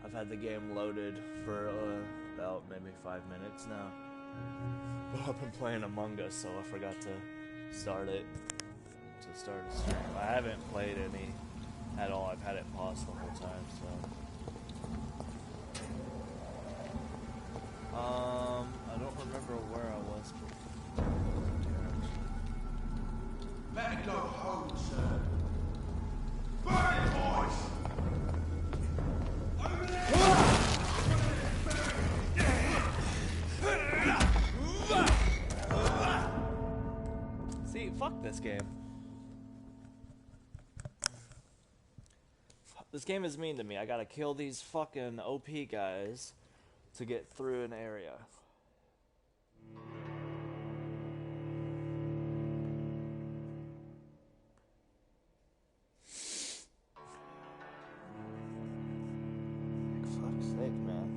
I've had the game loaded for about maybe 5 minutes now. But I've been playing Among Us, so I forgot to start it. To start a stream. I haven't played any at all. I've had it paused the whole time, so. I don't remember where I was. Let it go home, sir. Burn, boys! See, fuck this game. This game is mean to me. I gotta kill these fucking OP guys to get through an area. For fuck's sake, man.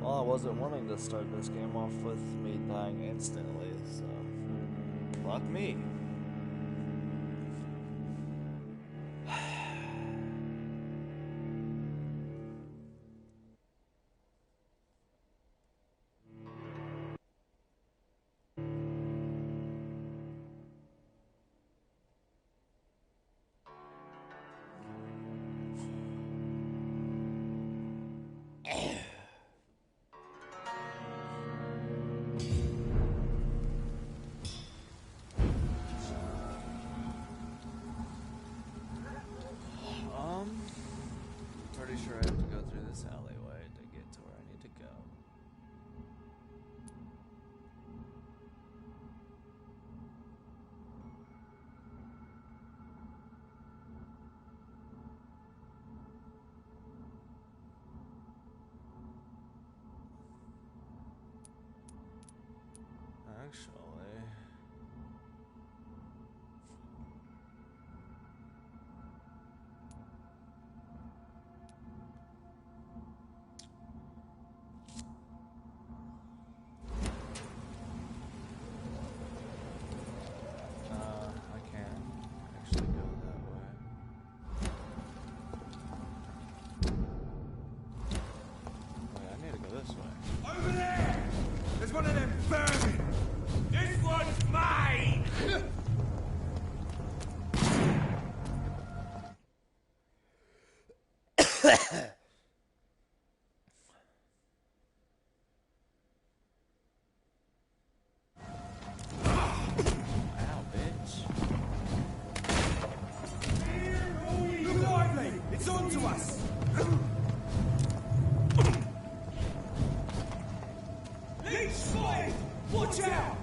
Well, I wasn't wanting to start this game off with me dying instantly, so fuck me. Pretty sure I have to go through this alleyway to get to where I need to go. Actually... Over there! There's one of them burning! This one's mine! Ow, bitch. Look lively! It's on to us! Leech spotted! Watch out!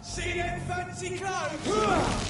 See them fancy clothes?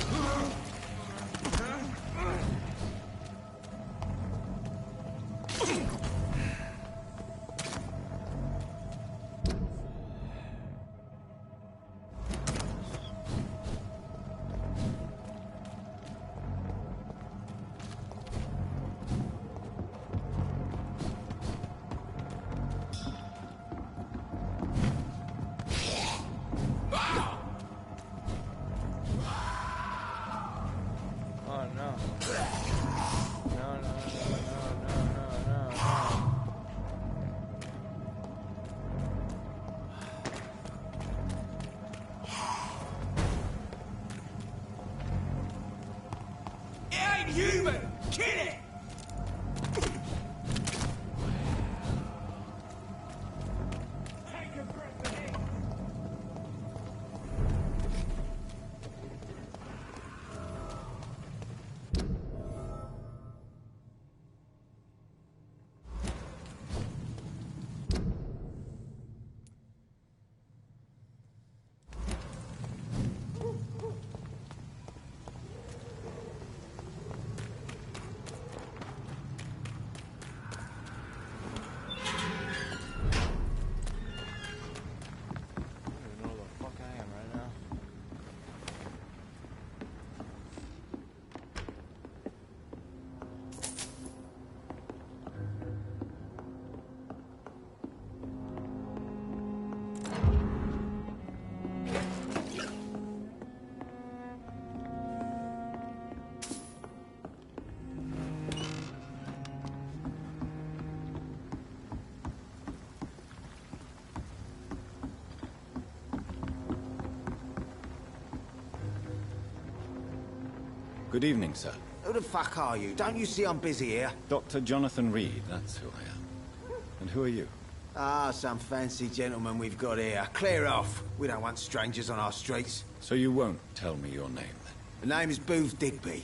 Good evening, sir. Who the fuck are you? Don't you see I'm busy here? Dr. Jonathan Reed, that's who I am. And who are you? Ah, some fancy gentleman we've got here. Clear off. We don't want strangers on our streets. So you won't tell me your name, then? The name is Booth Digby.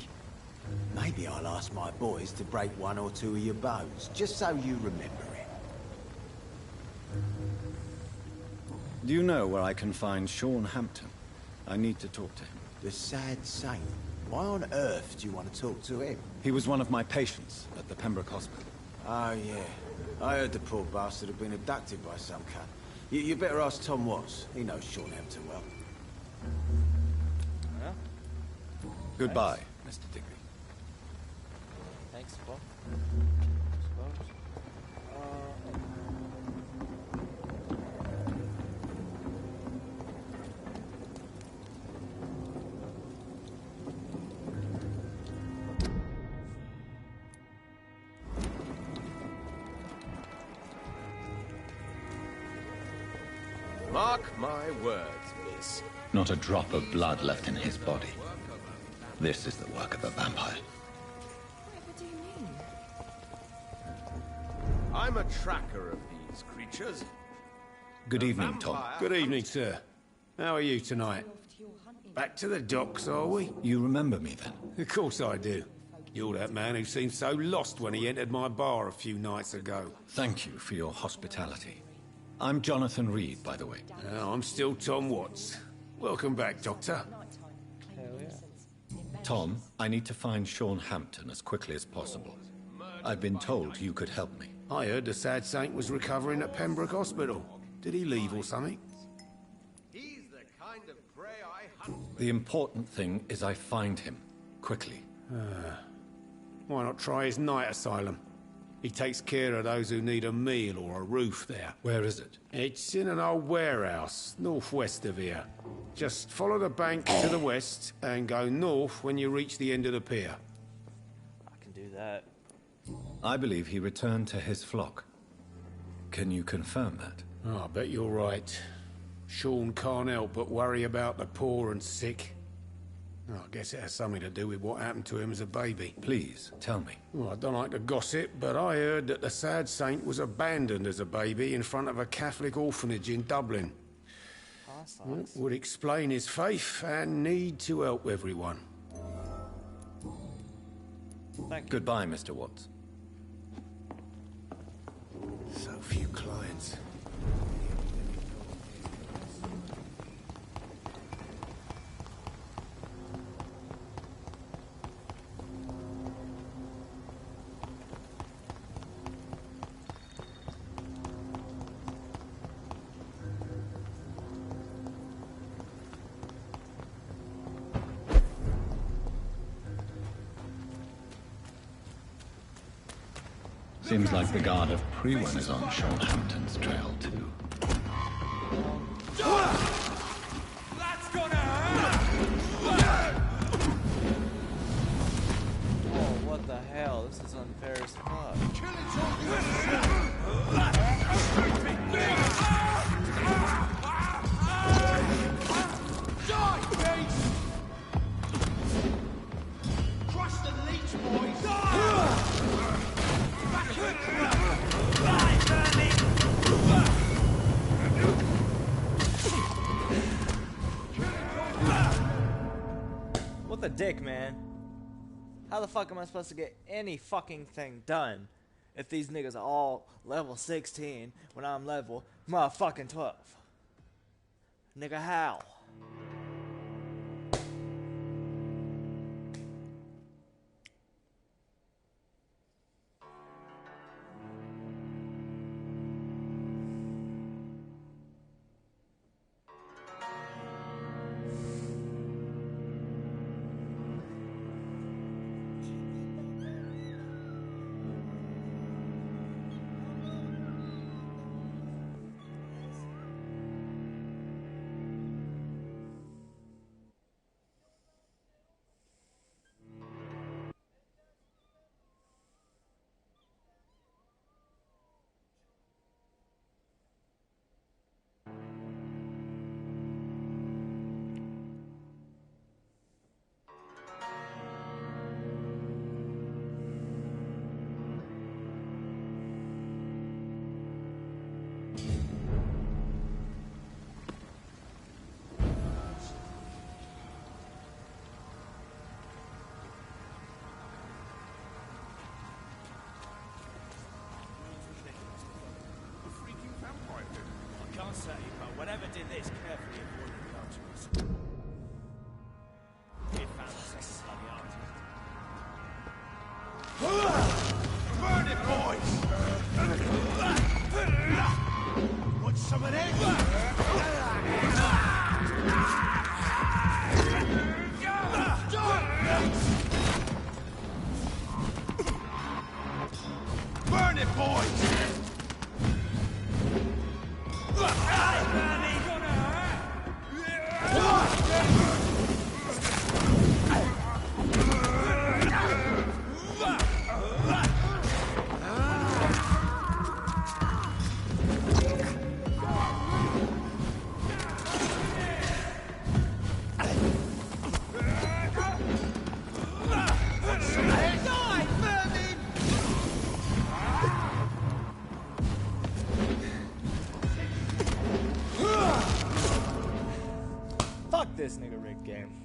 Maybe I'll ask my boys to break one or two of your bones, just so you remember it. Do you know where I can find Sean Hampton? I need to talk to him. The sad saint. Why on earth do you want to talk to him? He was one of my patients at the Pembroke Hospital. Oh, yeah. I heard the poor bastard had been abducted by some cunt. You better ask Tom Watts. He knows Sean Hampton well. Yeah. Goodbye, Mr. Digby. Thanks, Bob. Mark my words, miss. Not a drop of blood left in his body. This is the work of a vampire. What do you mean? I'm a tracker of these creatures. Good evening, Tom. Good evening, sir. How are you tonight? Back to the docks, are we? You remember me, then? Of course I do. You're that man who seemed so lost when he entered my bar a few nights ago. Thank you for your hospitality. I'm Jonathan Reed, by the way. I'm still Tom Watts. Welcome back, Doctor. Tom, I need to find Sean Hampton as quickly as possible. I've been told you could help me. I heard the sad saint was recovering at Pembroke Hospital. Did he leave or something? He's the kind of prey I hunt. The important thing is I find him, quickly. Why not try his night asylum? He takes care of those who need a meal or a roof there. Where is it? It's in an old warehouse, northwest of here. Just follow the bank to the west and go north when you reach the end of the pier. I can do that. I believe he returned to his flock. Can you confirm that? Oh, I bet you're right. Sean can't help but worry about the poor and sick. Oh, I guess it has something to do with what happened to him as a baby. Please, tell me. Well, I don't like to gossip, but I heard that the sad saint was abandoned as a baby in front of a Catholic orphanage in Dublin. Well, would explain his faith and need to help everyone. Thank you. Goodbye, Mr. Watts. So few clients. Seems like the guard of Prewen is on Sean Hampton's trail, too. That's gonna hurt! Oh, what the hell? This is unfair as fuck. Crush the leech, boys! What the dick, man? How the fuck am I supposed to get any fucking thing done if these niggas are all level 16 when I'm level motherfucking 12? Nigga, how? did this carefully avoiding the Artemis. We had found the second bloody artist. Burn it, boys! Want some of this? Burn it, boys! Fuck this nigga rigged game.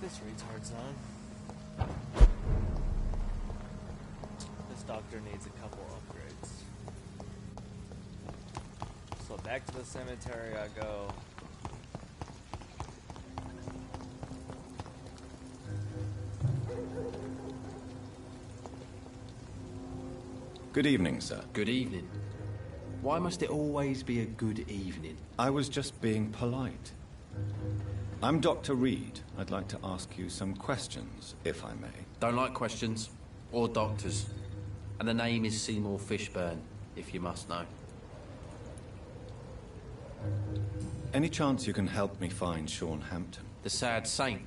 This retard son. This doctor needs a couple upgrades. So back to the cemetery I go. Good evening, sir. Good evening. Why must it always be a good evening? I was just being polite. I'm Dr. Reed. I'd like to ask you some questions, if I may. Don't like questions. Or doctors. And the name is Seymour Fishburne, if you must know. Any chance you can help me find Sean Hampton? The sad saint.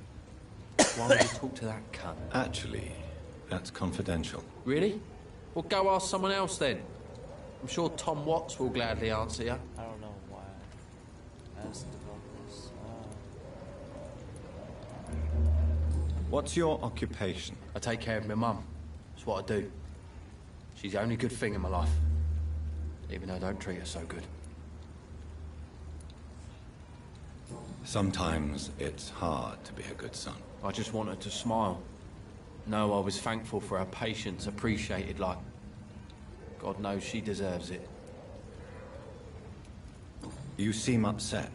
Why would you talk to that cunt? Actually, that's confidential. Really? Well, go ask someone else then. I'm sure Tom Watts will gladly answer you. I don't know why I asked about this. What's your occupation? I take care of my mum. That's what I do. She's the only good thing in my life. Even though I don't treat her so good. Sometimes it's hard to be a good son. I just want her to smile. No, I was thankful for her patience, appreciated like... God knows she deserves it. You seem upset.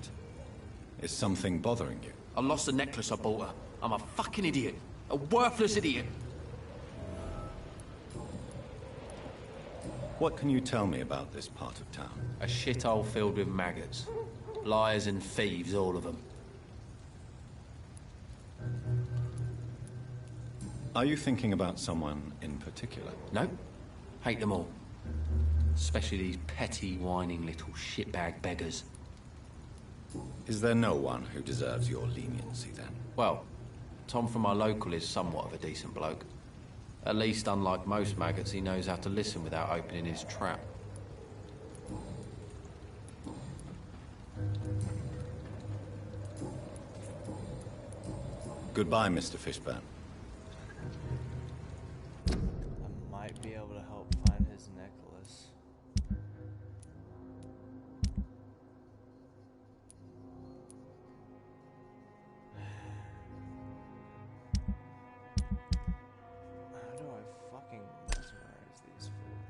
Is something bothering you? I lost the necklace I bought her. I'm a fucking idiot. A worthless idiot. What can you tell me about this part of town? A shithole filled with maggots. Liars and thieves, all of them. Are you thinking about someone in particular? No. Hate them all. Especially these petty, whining little shitbag beggars. Is there no one who deserves your leniency, then? Well, Tom from our local is somewhat of a decent bloke. At least, unlike most maggots, he knows how to listen without opening his trap. Goodbye, Mr. Fishburne. I might be able to help find his necklace. How do I fucking mesmerize these fools?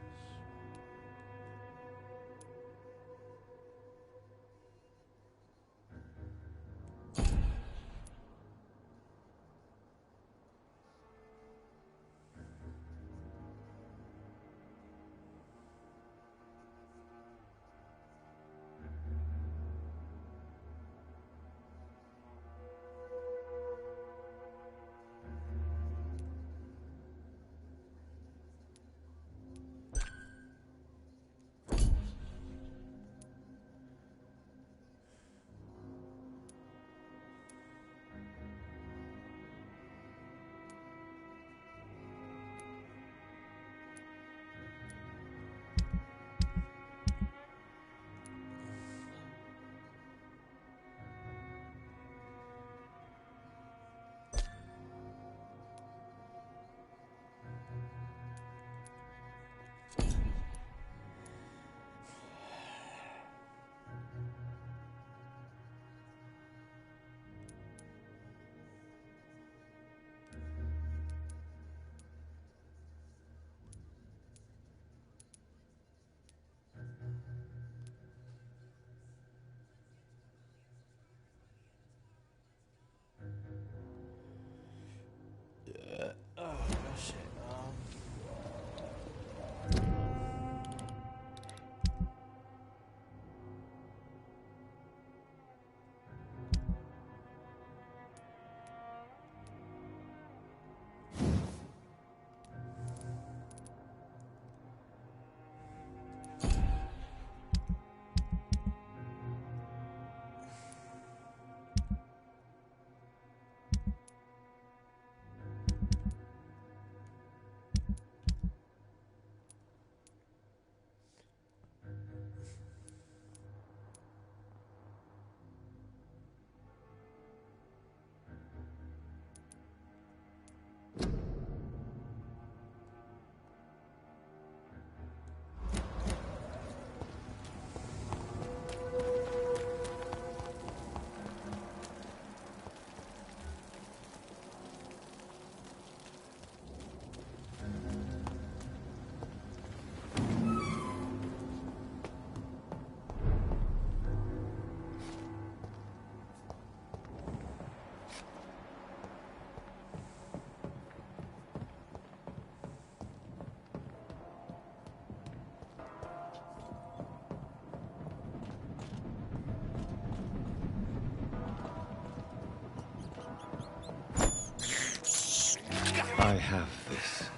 I have this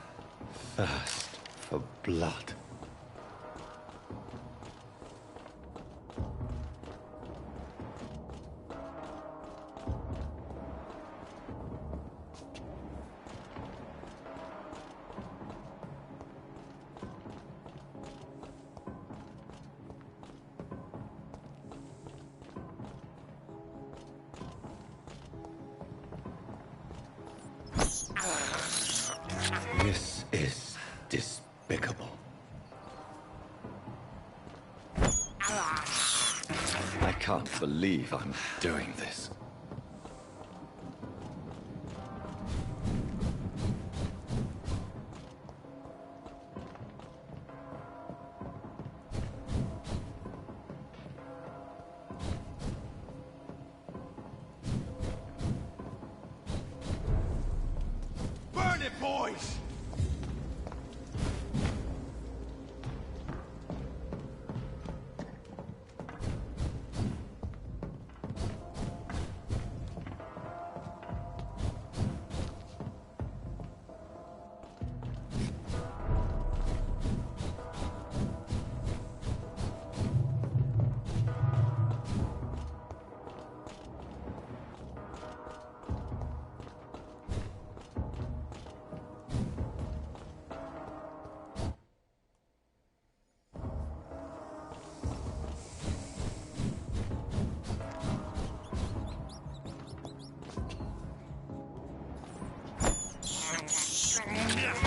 thirst for blood. This is despicable. I can't believe I'm doing this. Burn it, boys!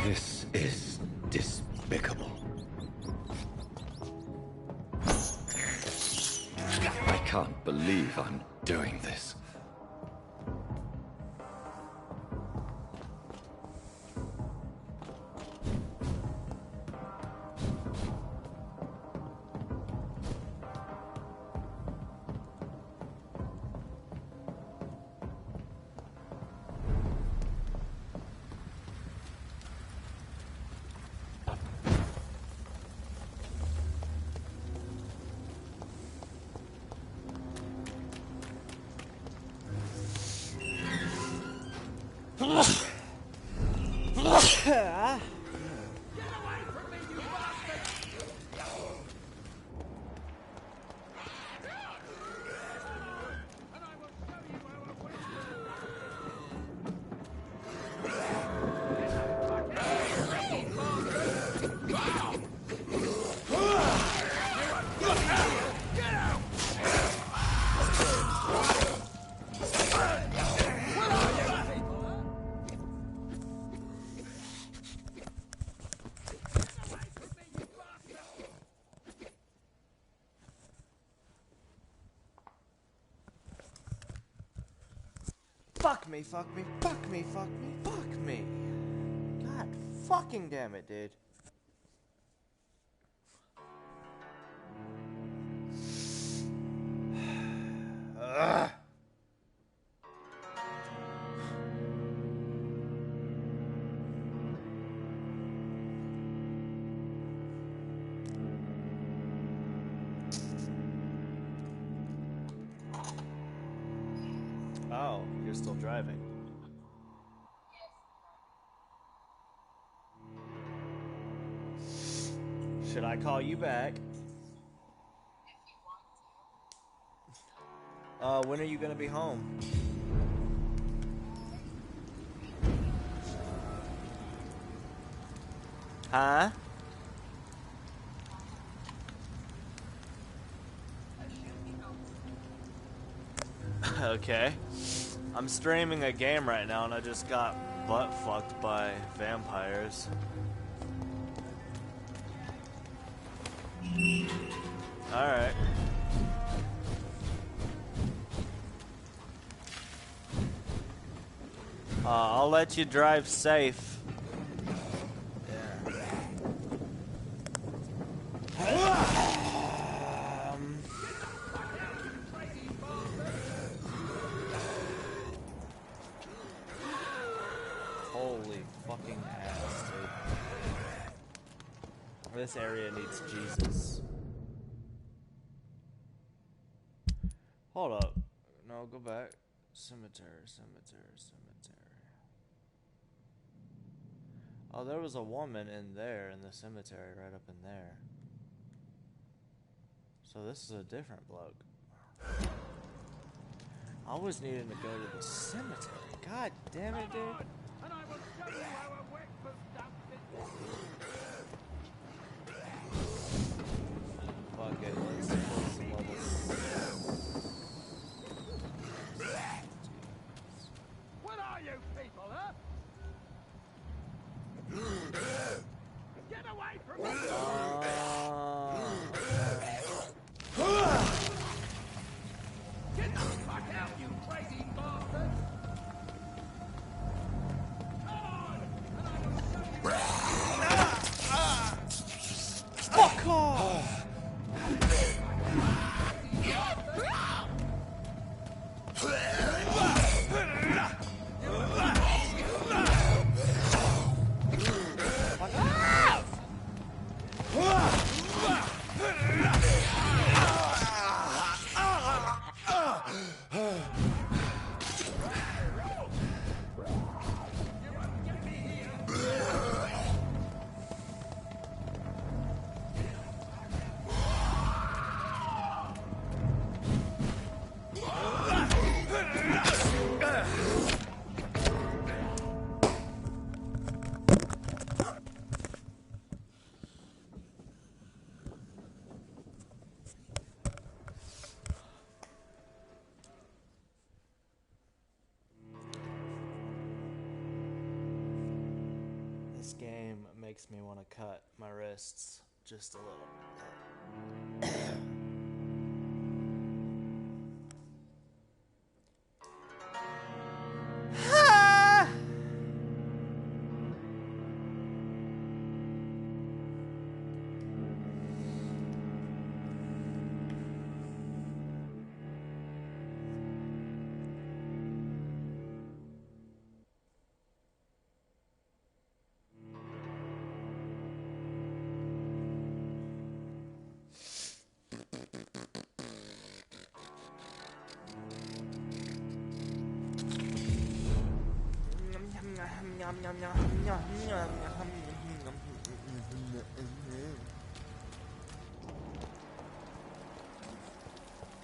This is despicable. I can't believe I'm doing this. Fuck me, fuck me, fuck me, fuck me, fuck me. God fucking damn it, dude. Ugh. Oh, you're still driving. Should I call you back? When are you gonna be home? Huh? Okay. I'm streaming a game right now and I just got butt fucked by vampires. Alright. I'll let you drive safe. Holy fucking ass, dude. This area needs Jesus. Hold up. No, go back. Cemetery, cemetery, cemetery. Oh, there was a woman in there in the cemetery, right up in there. So this is a different bloke. I always needed to go to the cemetery. God damn it, dude. And I will show you how a wet was done. Fuck it, let's pull some levels. What are you people, huh? Get away from me! Get the fuck out, you crazy bastards! Come on! And I will show you... Fuck off! This game makes me want to cut my wrists just a little.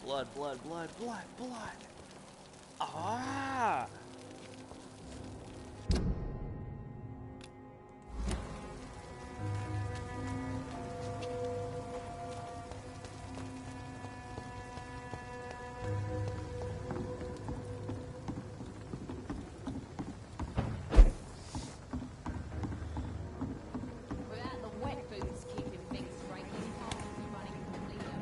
Blood, blood, blood, blood, blood. Ah! Without the wet boots keeping things straight, these cars would be running completely over.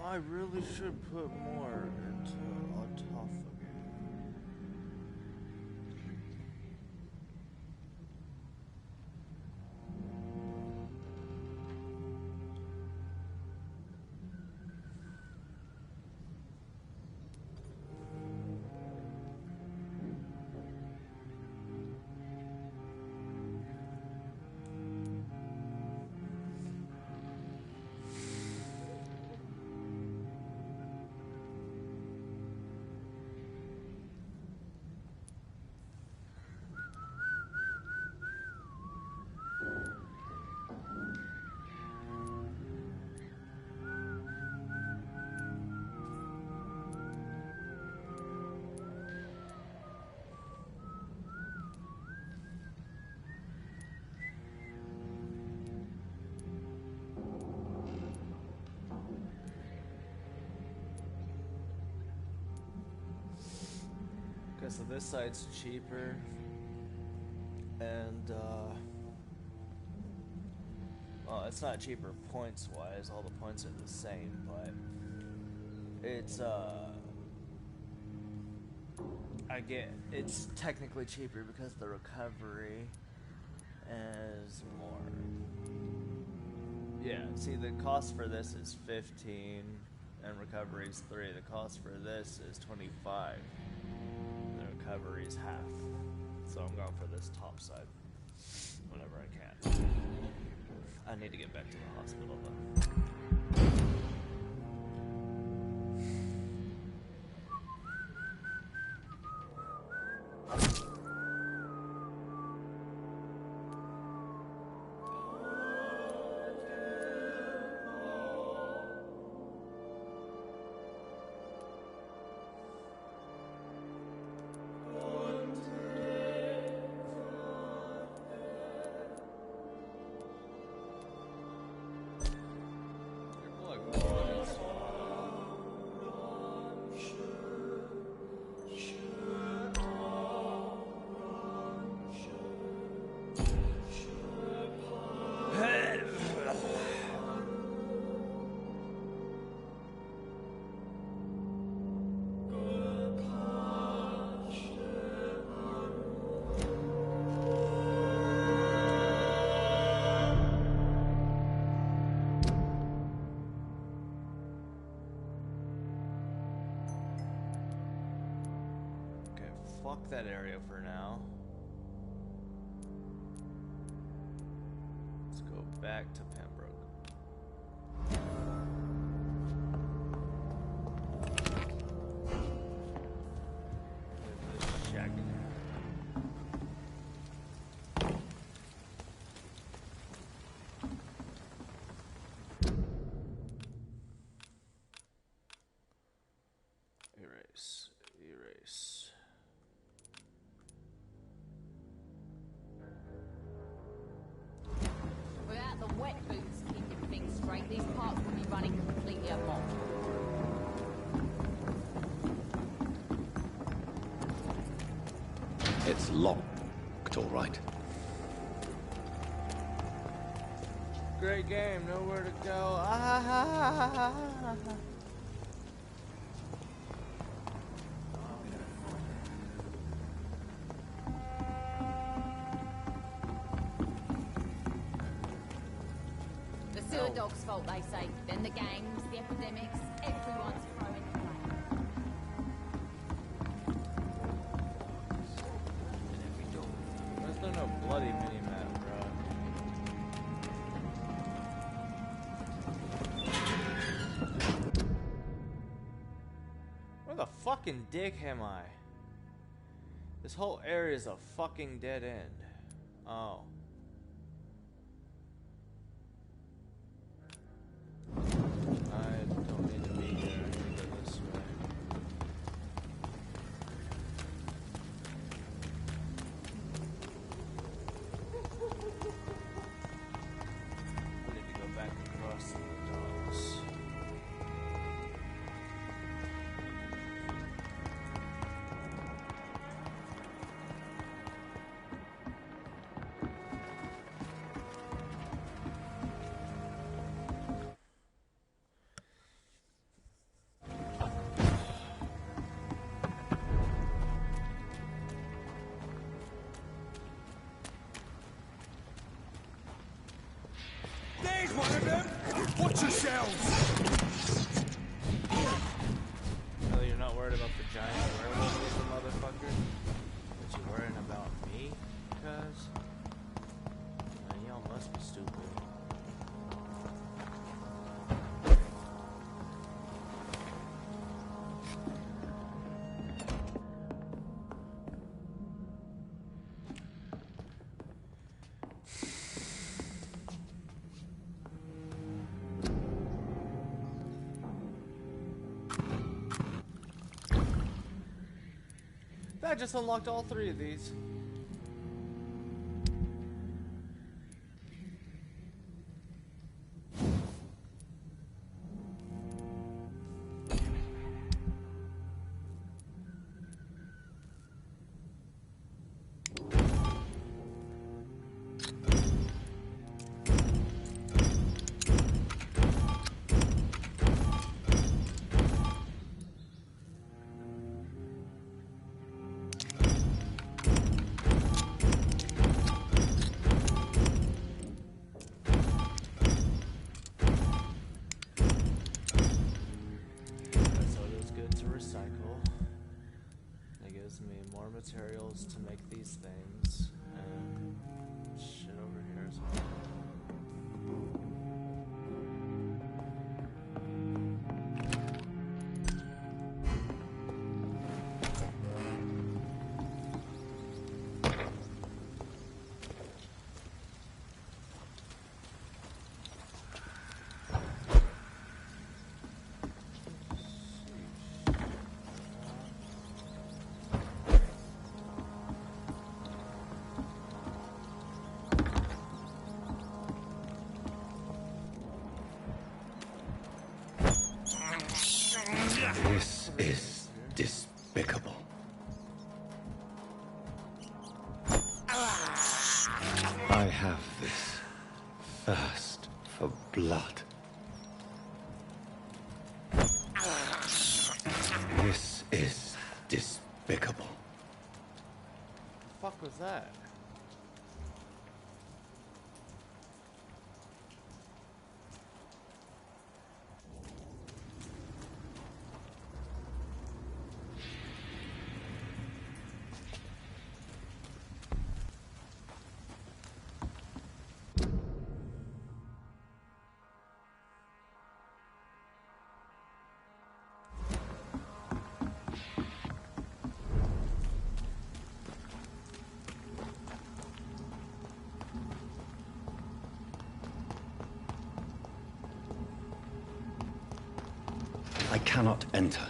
I really should put more into autophagy. Okay, so this site's cheaper, and well, it's not cheaper points-wise. All the points are the same, but it's it's technically cheaper because the recovery is more. Yeah, see, the cost for this is 15 and recovery is 3. The cost for this is 25. The recovery is half. So I'm going for this top side whenever I can. I need to get back to the hospital though. Fuck that area for now. Let's go back to Pembroke. This shack. Erase. Erase. Without the wet boots keeping things straight, these parts would be running completely amok. It's locked, all right. Great game, nowhere to go. Ah. The sewer dog's fault, they say. Then the gangs, the epidemics, everyone's throwing the blame. There's no bloody mini-map, bro. Where the fucking dick am I? This whole area is a fucking dead end. Oh. I don't need to be here. I need to go this way. I need to go back across the docks. There's one of them! Watch yourselves! Oh, you're not worried about the giant werewolf looking motherfucker? But you worrying about me? Cuz? Man, y'all must be stupid. I just unlocked all 3 of these. motorcycle. It gives me more materials to make these things. And shit over here as well. This is despicable. I have this thirst for blood. This is despicable. The fuck was that? I cannot enter.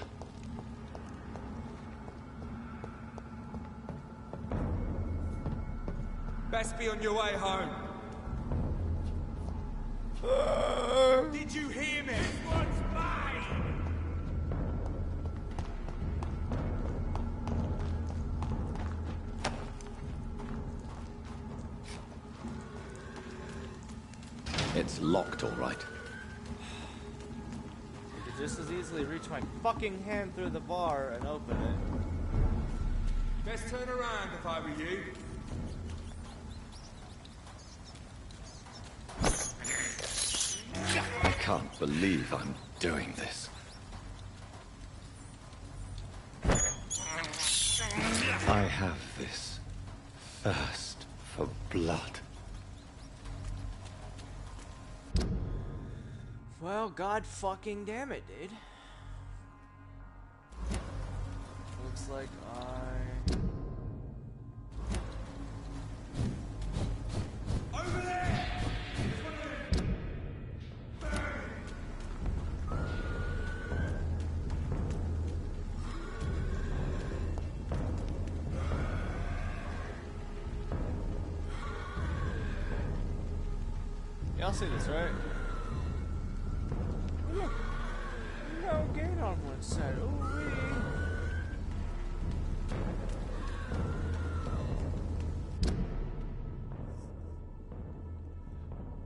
Best be on your way home. Did you hear me? This one's mine! It's locked, all right. I could just as easily reach my fucking hand through the bar and open it. Best turn around if I were you. I can't believe I'm doing this. I have this thirst for blood. Well, god fucking damn it, dude. Looks like Over there! Y'all see this, right? Look, no gate on one side. Ooh-wee.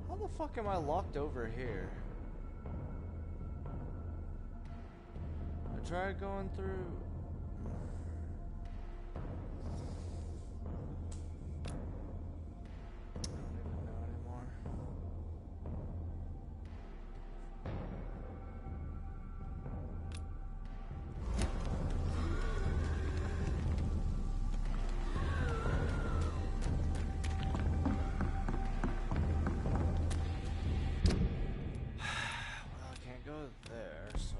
How the fuck am I locked over here? I tried going through. There, so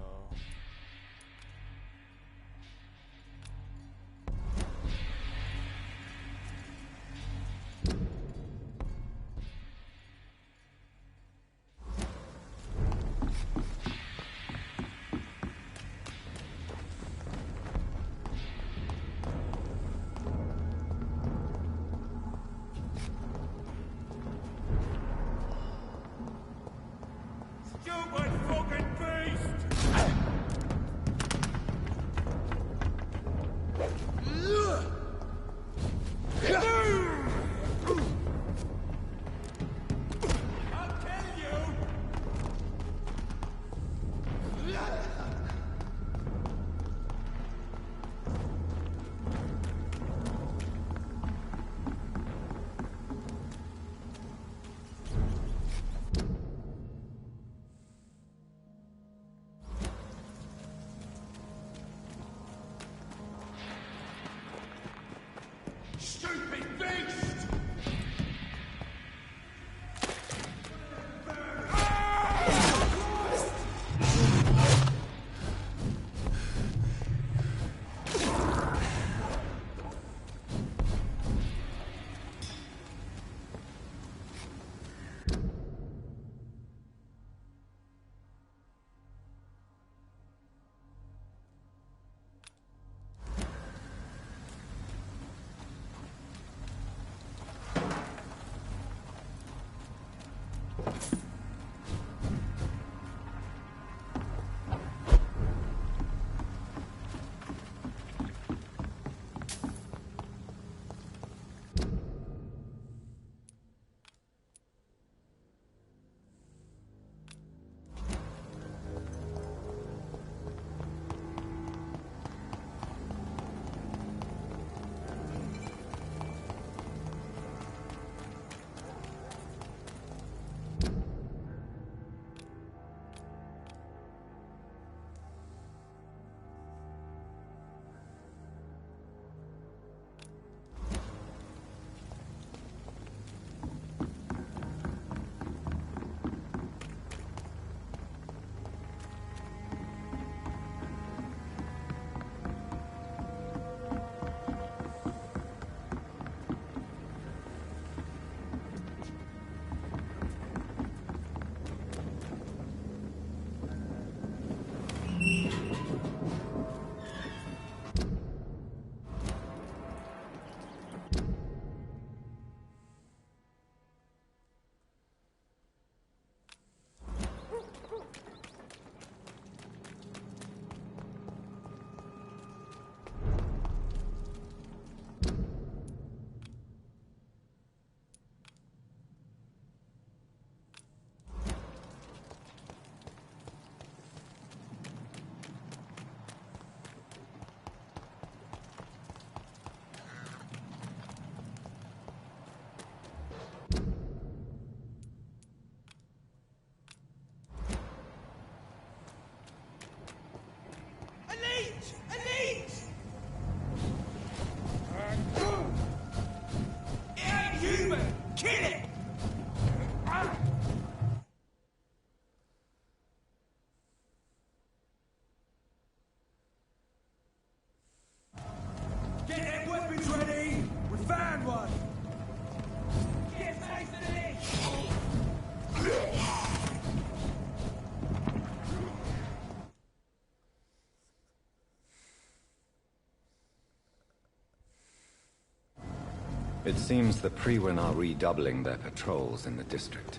It seems the Priwen are redoubling their patrols in the district.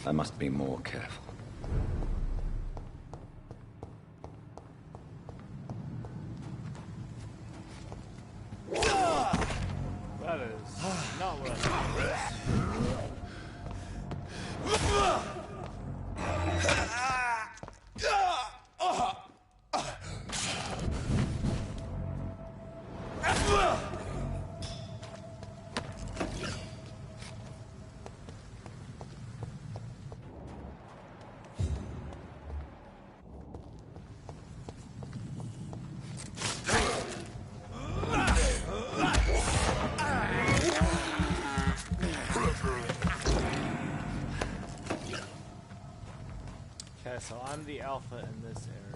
I must be more careful. That is not what I so I'm the alpha in this area.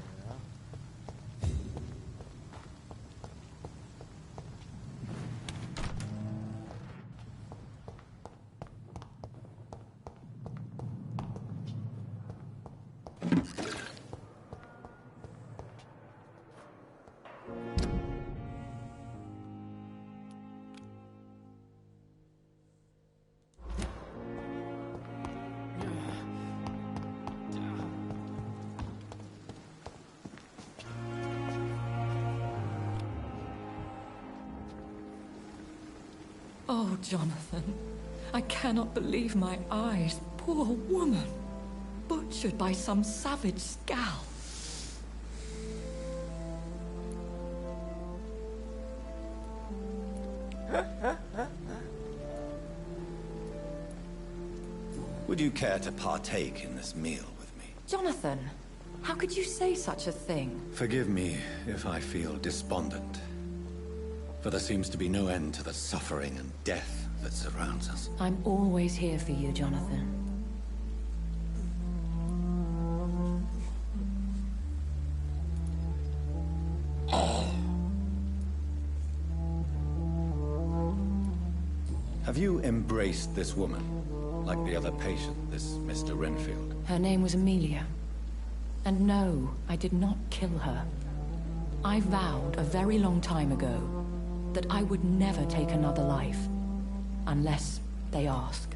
Oh, Jonathan, I cannot believe my eyes. Poor woman. Butchered by some savage scowl. Would you care to partake in this meal with me? Jonathan, how could you say such a thing? Forgive me if I feel despondent. For there seems to be no end to the suffering and death that surrounds us. I'm always here for you, Jonathan. Have you embraced this woman, like the other patient, this Mr. Renfield? Her name was Amelia. And no, I did not kill her. I vowed a very long time ago that I would never take another life, unless they ask.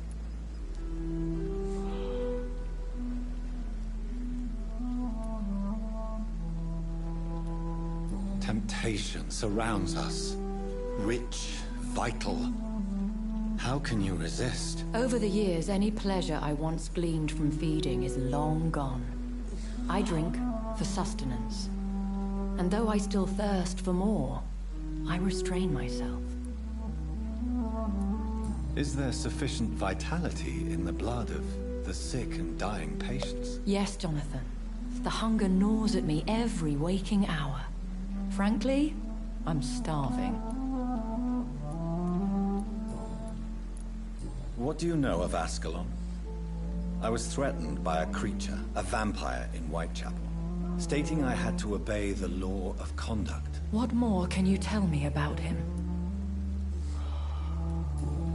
Temptation surrounds us. Rich, vital. How can you resist? Over the years, any pleasure I once gleaned from feeding is long gone. I drink for sustenance. And though I still thirst for more, I restrain myself. Is there sufficient vitality in the blood of the sick and dying patients? Yes, Jonathan. The hunger gnaws at me every waking hour. Frankly, I'm starving. What do you know of Ascalon? I was threatened by a creature, a vampire in Whitechapel, stating I had to obey the law of conduct. What more can you tell me about him?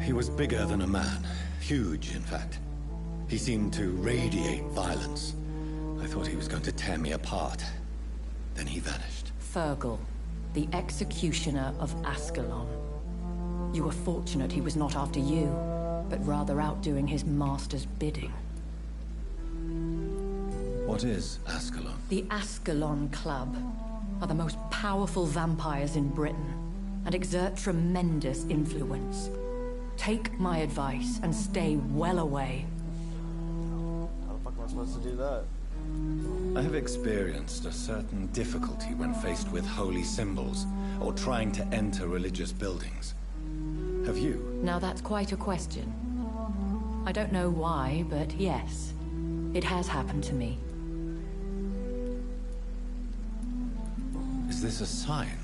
He was bigger than a man. Huge, in fact. He seemed to radiate violence. I thought he was going to tear me apart. Then he vanished. Fergal, the executioner of Ascalon. You were fortunate he was not after you, but rather out doing his master's bidding. What is Ascalon? The Ascalon Club are the most powerful vampires in Britain and exert tremendous influence. Take my advice and stay well away. How the fuck am I supposed to do that? I have experienced a certain difficulty when faced with holy symbols or trying to enter religious buildings. Have you? Now that's quite a question. I don't know why, but yes, it has happened to me. Is this a sign?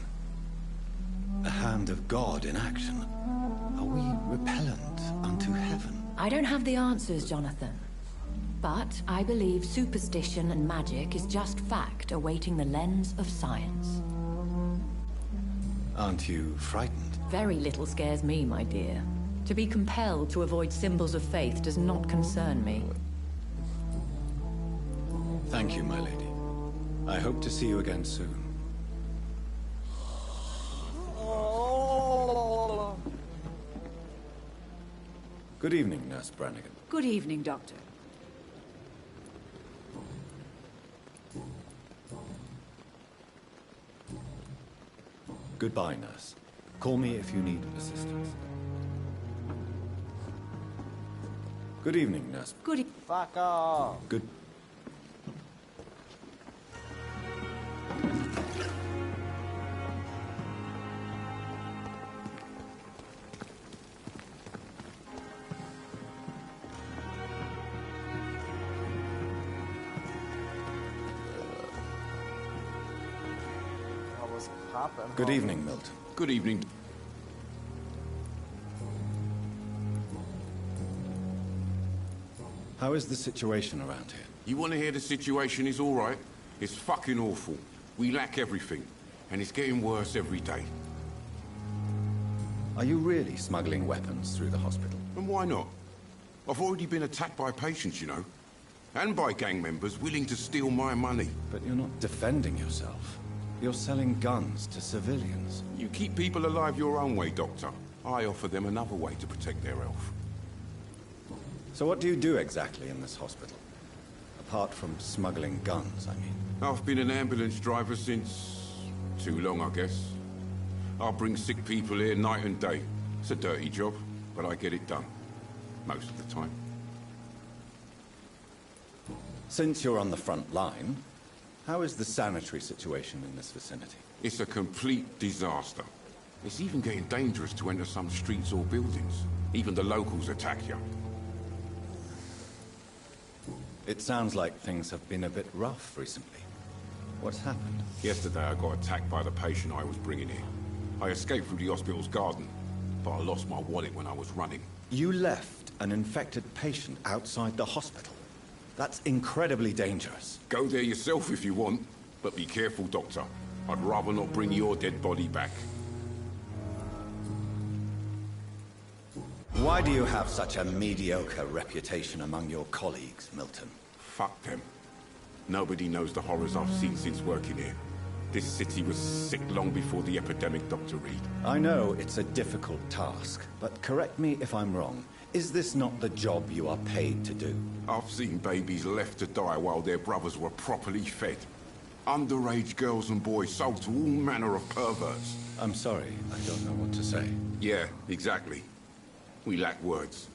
A hand of God in action? Are we repellent unto heaven? I don't have the answers, Jonathan. But I believe superstition and magic is just fact awaiting the lens of science. Aren't you frightened? Very little scares me, my dear. To be compelled to avoid symbols of faith does not concern me. Thank you, my lady. I hope to see you again soon. Good evening, Nurse Brannigan. Good evening, Doctor. Goodbye, nurse. Call me if you need assistance. Good evening, nurse. Fuck off. Good. Good evening, Milton. Good evening. How is the situation around here? You want to hear the situation is all right? It's fucking awful. We lack everything, and it's getting worse every day. Are you really smuggling weapons through the hospital? And why not? I've already been attacked by patients, you know. And by gang members willing to steal my money. But you're not defending yourself. You're selling guns to civilians. You keep people alive your own way, Doctor. I offer them another way to protect their health. So what do you do exactly in this hospital? Apart from smuggling guns, I mean. I've been an ambulance driver since... too long, I guess. I bring sick people here night and day. It's a dirty job, but I get it done. Most of the time. Since you're on the front line, how is the sanitary situation in this vicinity? It's a complete disaster. It's even getting dangerous to enter some streets or buildings. Even the locals attack you. It sounds like things have been a bit rough recently. What's happened? Yesterday I got attacked by the patient I was bringing here. I escaped through the hospital's garden, but I lost my wallet when I was running. You left an infected patient outside the hospital? That's incredibly dangerous. Go there yourself if you want, but be careful, Doctor. I'd rather not bring your dead body back. Why do you have such a mediocre reputation among your colleagues, Milton? Fuck them. Nobody knows the horrors I've seen since working here. This city was sick long before the epidemic, Dr. Reed. I know it's a difficult task, but correct me if I'm wrong. Is this not the job you are paid to do? I've seen babies left to die while their brothers were properly fed. Underage girls and boys sold to all manner of perverts. I'm sorry, I don't know what to say. Yeah, exactly. We lack words.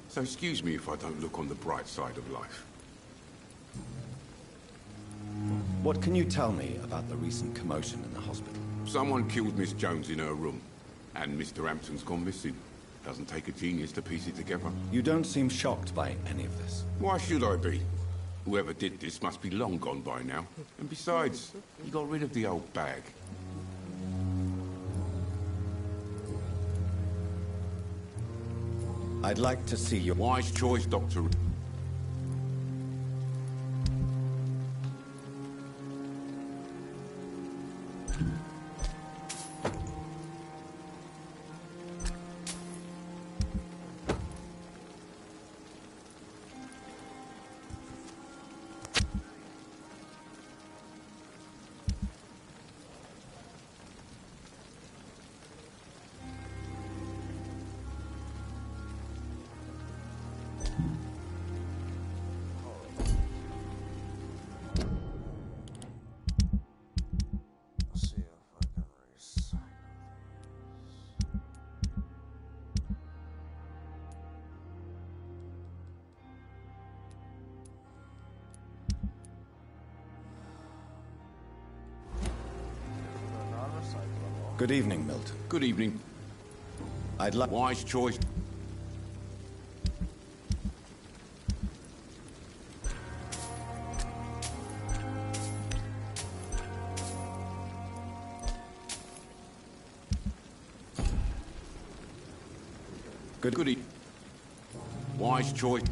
So excuse me if I don't look on the bright side of life. What can you tell me about the recent commotion in the hospital? Someone killed Miss Jones in her room, and Mr. Hampton's gone missing. Doesn't take a genius to piece it together. You don't seem shocked by any of this. Why should I be? Whoever did this must be long gone by now. And besides, he got rid of the old bag. I'd like to see your... Wise choice, Doctor. Good evening, Milton. Good evening. I'd like... Wise choice. Good evening. Wise choice.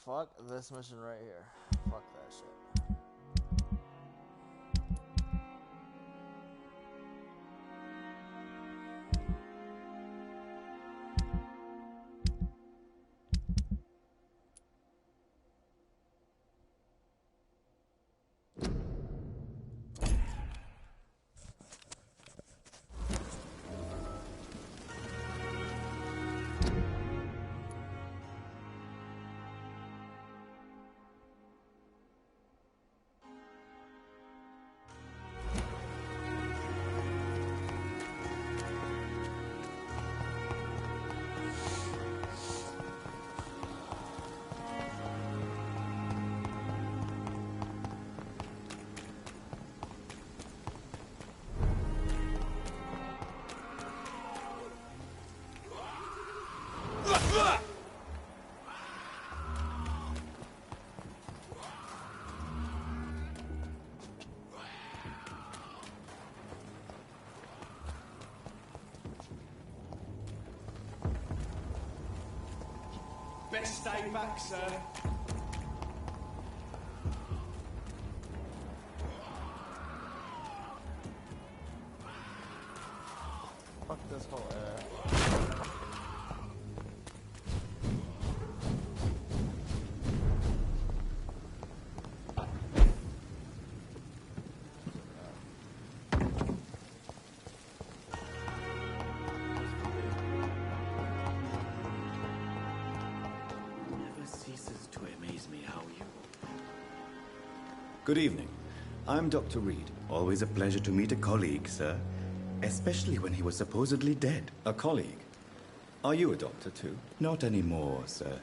Fuck this mission right here. Fuck that shit. Best stay back, sir. Fuck this whole area. Good evening. I'm Dr. Reed. Always a pleasure to meet a colleague, sir. Especially when he was supposedly dead. A colleague? Are you a doctor too? Not anymore, sir.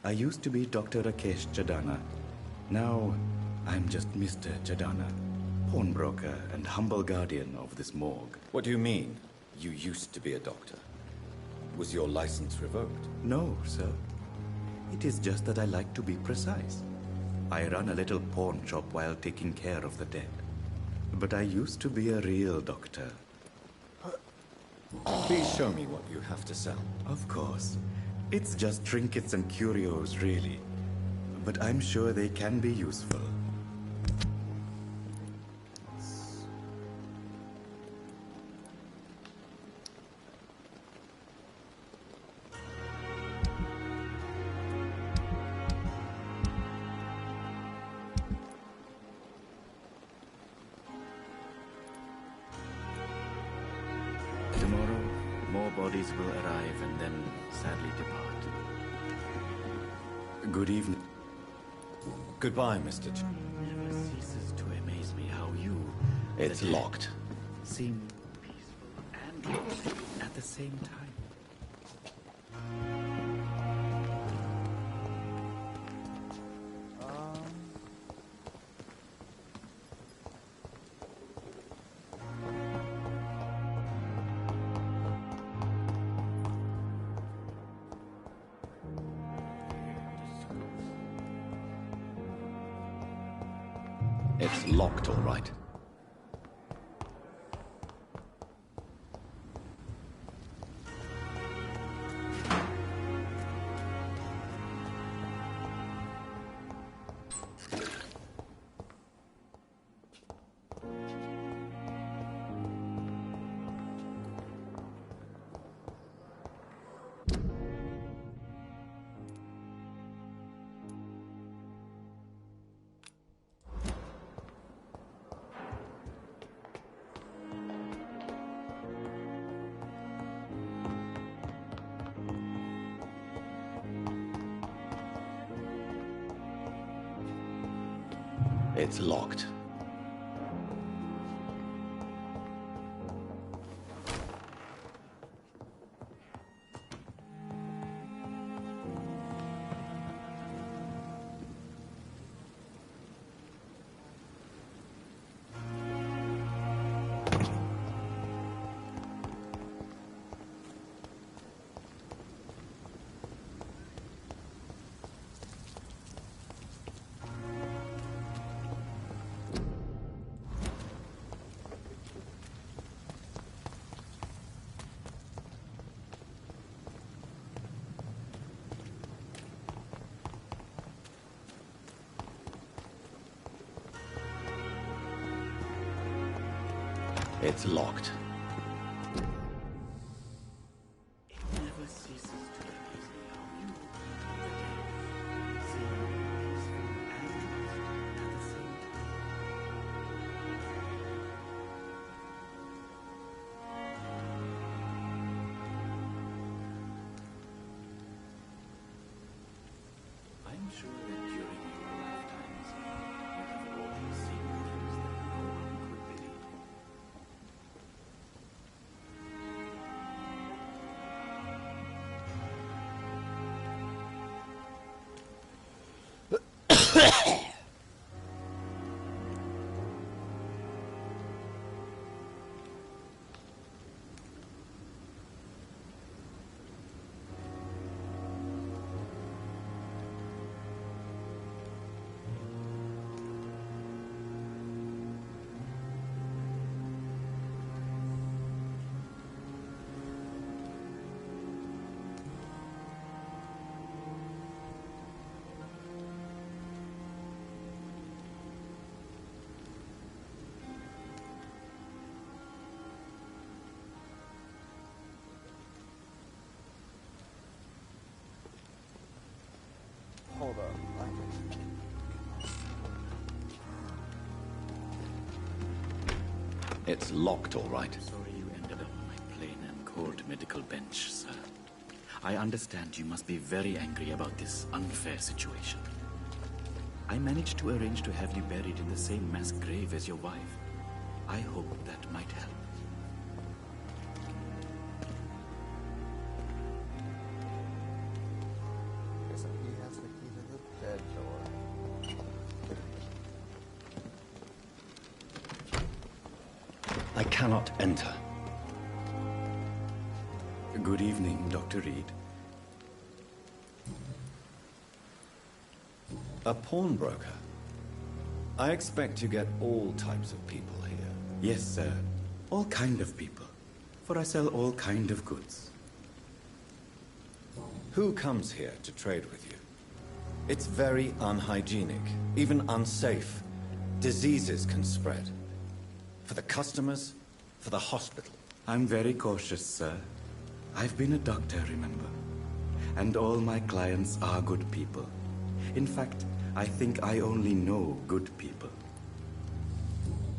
I used to be Dr. Rakesh Chadana. Now, I'm just Mr. Chadana, pawnbroker and humble guardian of this morgue. What do you mean? You used to be a doctor. Was your license revoked? No, sir. It is just that I like to be precise. I run a little pawn shop while taking care of the dead. But I used to be a real doctor. Please show me what you have to sell. Of course. It's just trinkets and curios, really. But I'm sure they can be useful. Tomorrow, more bodies will arrive and then sadly depart. Good evening. Goodbye, Mr. Ch. Never ceases to amaze me how you... It's locked. ...seem peaceful and lost at the same time. It's locked, all right. It's locked. It's locked. It never ceases to amaze me how you, the dead, seem peaceful and at the same time. I'm sure that during your lifetimes, you have always seen things that no one could believe. Hold up. It's locked, all right. Sorry you ended up on my plain and cold medical bench, sir. I understand you must be very angry about this unfair situation. I managed to arrange to have you buried in the same mass grave as your wife. I hope that might help. So he has the key to the dead door. I cannot enter. Good evening, Dr. Reed. A pawnbroker? I expect you get all types of people here. Yes, sir. All kind of people. For I sell all kind of goods. Who comes here to trade with you? It's very unhygienic, even unsafe. Diseases can spread. For the customers, for the hospital. I'm very cautious, sir. I've been a doctor, remember? And all my clients are good people. In fact, I think I only know good people.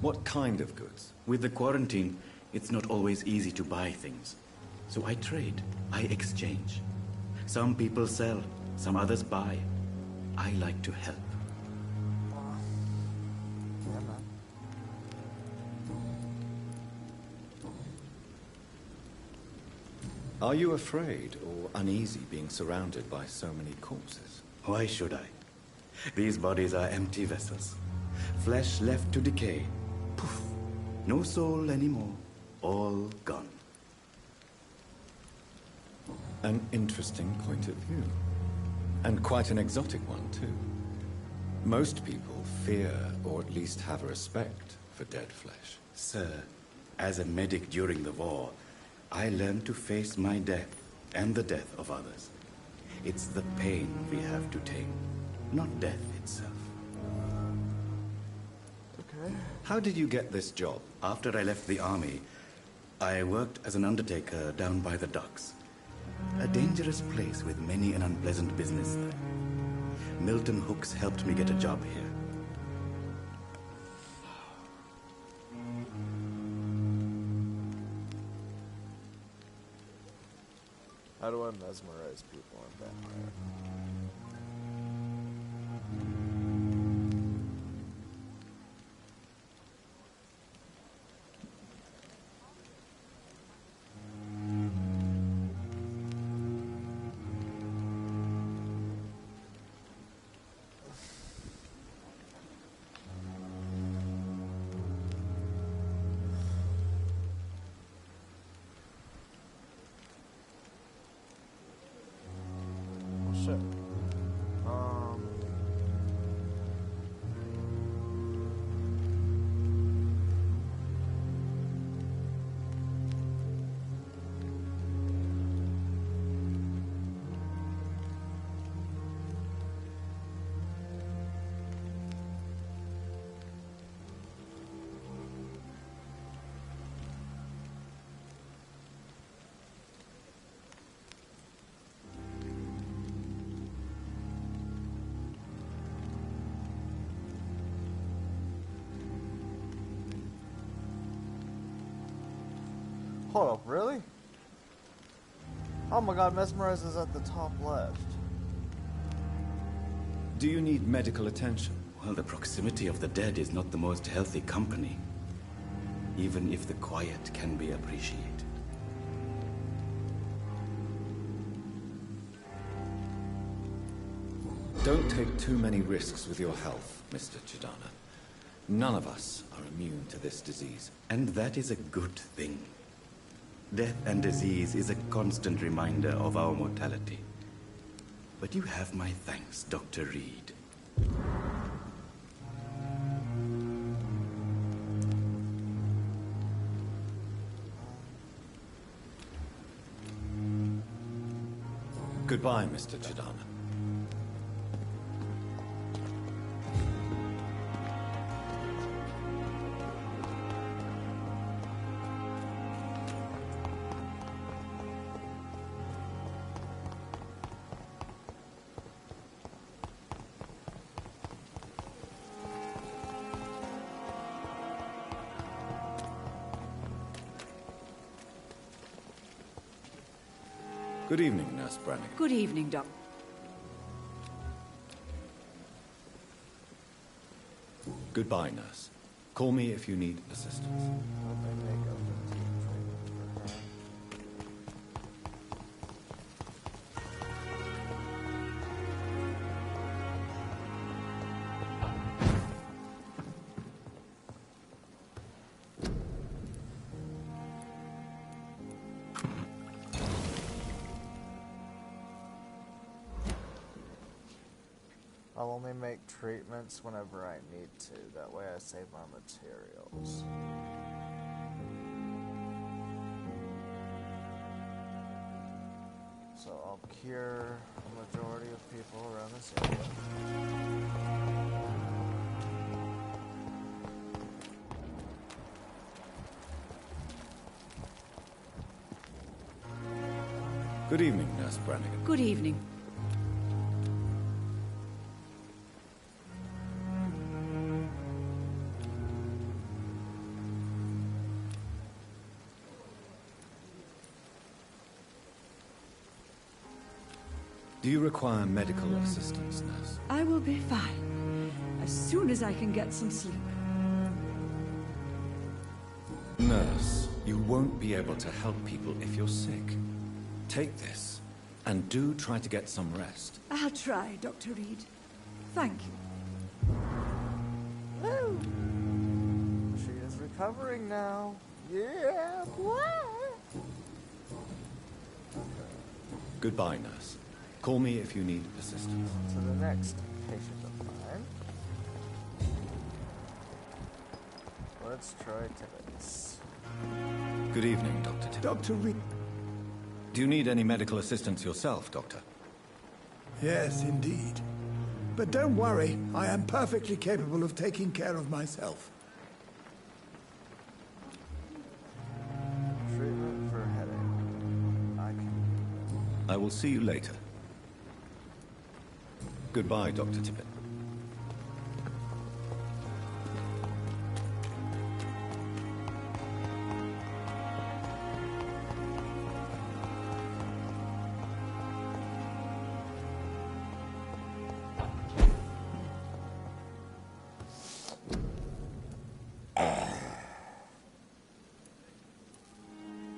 What kind of goods? With the quarantine, it's not always easy to buy things. So I trade, I exchange. Some people sell, some others buy. I like to help. Are you afraid or uneasy being surrounded by so many corpses? Why should I? These bodies are empty vessels. Flesh left to decay. Poof. No soul anymore. All gone. An interesting point of view. And quite an exotic one, too. Most people fear, or at least have a respect, for dead flesh. Sir, as a medic during the war, I learned to face my death and the death of others. It's the pain we have to tame, not death itself. Okay. How did you get this job? After I left the army, I worked as an undertaker down by the docks. A dangerous place with many an unpleasant business there. Milton Hooks helped me get a job here. How do I mesmerize people on Vampyr? Hold up, really? Oh my god, Mesmerize is at the top left. Do you need medical attention? Well, the proximity of the dead is not the most healthy company, even if the quiet can be appreciated. Don't take too many risks with your health, Mr. Chidana. None of us are immune to this disease. And that is a good thing. Death and disease is a constant reminder of our mortality. But you have my thanks, Dr. Reed. Goodbye, Mr. Chidana. Good evening, Nurse Brannigan. Good evening, Doc. Goodbye, Nurse. Call me if you need assistance. I'll only make treatments whenever I need to. That way I save my materials. So I'll cure a majority of people around this area. Good evening, Nurse Brannigan. Good evening. Do you require medical assistance, Nurse? I will be fine as soon as I can get some sleep. Nurse, you won't be able to help people if you're sick. Take this, and do try to get some rest. I'll try, Dr. Reed. Thank you. Woo! She is recovering now. Yeah, boy! Goodbye, Nurse. Call me if you need assistance. So the next patient of mine. Let's try Tibbets. Good evening, Dr. Tibbet. Dr. Reed. Do you need any medical assistance yourself, Doctor? Yes, indeed. But don't worry, I am perfectly capable of taking care of myself. Treatment for headache. I will see you later. Goodbye, Dr. Tippett.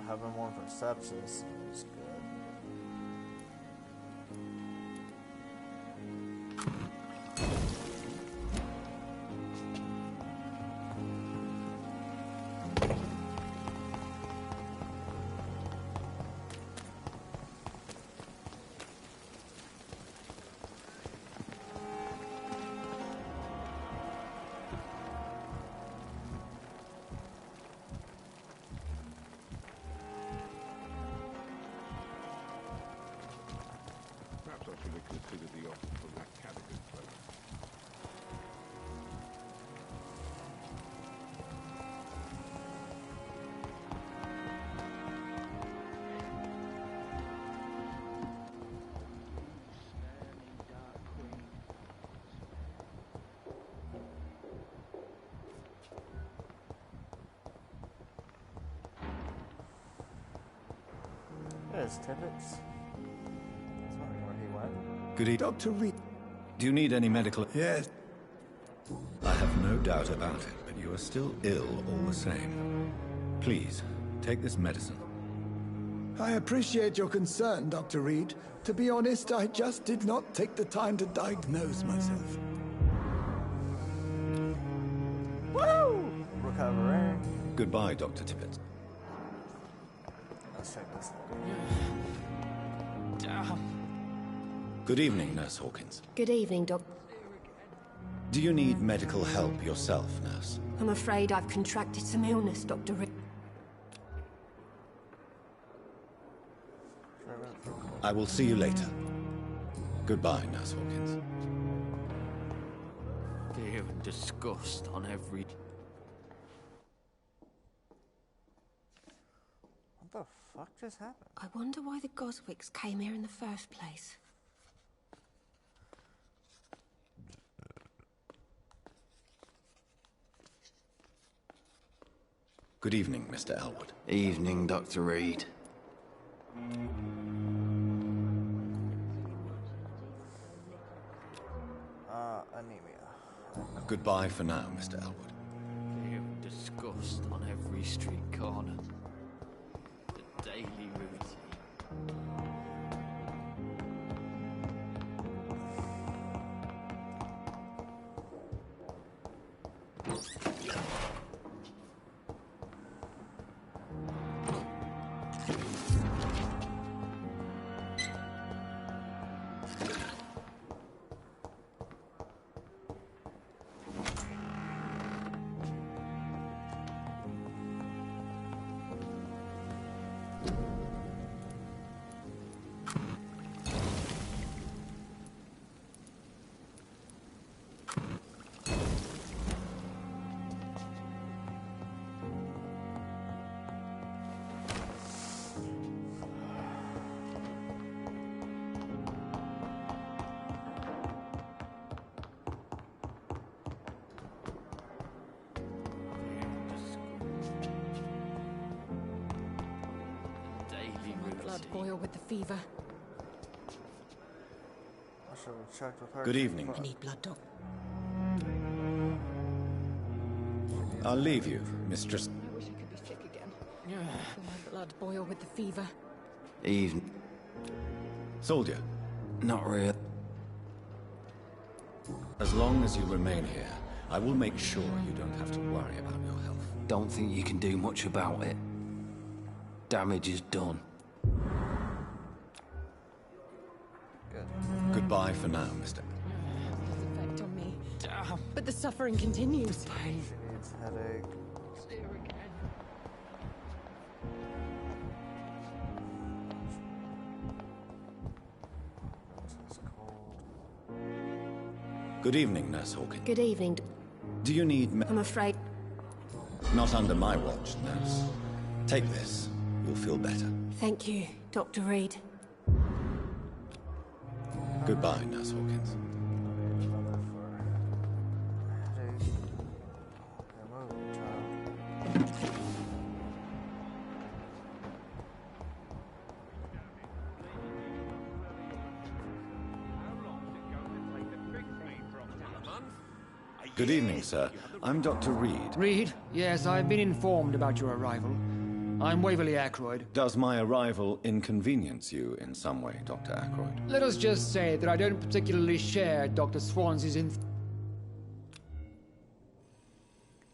Having one for sepsis is good. Perhaps I should have considered the offer from that Cadogan fellow. is Tibbets. I was wondering where he went. Good evening. Dr. Reed. Do you need any medical... Yes. I have no doubt about it, but you are still ill all the same. Please, take this medicine. I appreciate your concern, Dr. Reed. To be honest, I just did not take the time to diagnose myself. Woo! Recovering. Goodbye, Dr. Tibbets. Let's check this. Good evening, Nurse Hawkins. Good evening, Doc. Do you need medical help yourself, nurse? I'm afraid I've contracted some illness, Dr. Reed. I will see you later. Goodbye, Nurse Hawkins. Fear and disgust on every... What the fuck just happened? I wonder why the Goswicks came here in the first place. Good evening, Mr. Elwood. Evening, Dr. Reed. Anemia. Goodbye for now, Mr. Elwood. Fear and disgust on every street corner. The daily routine. Blood boil with the fever. I should have checked with her. Good evening. I need blood, Doc. I'll leave you, Mistress. I wish I could be sick again. My blood boil with the fever. Evening. Soldier. Not real. As long as you remain here, I will make sure you don't have to worry about your health. Don't think you can do much about it. Damage is done. Goodbye for now, Mr. It has effect on me. But the suffering continues. She needs headache. This is cold. Good evening, Nurse Hawkins. Good evening. Do you need I'm afraid... Not under my watch, nurse. Take this. You'll feel better. Thank you, Dr. Reed. Goodbye, Nurse Hawkins. Good evening, sir. I'm Dr. Reed. Reed? Yes, I've been informed about your arrival. I'm Waverly Ackroyd. Does my arrival inconvenience you in some way, Dr. Ackroyd? Let us just say that I don't particularly share Dr. Swansea's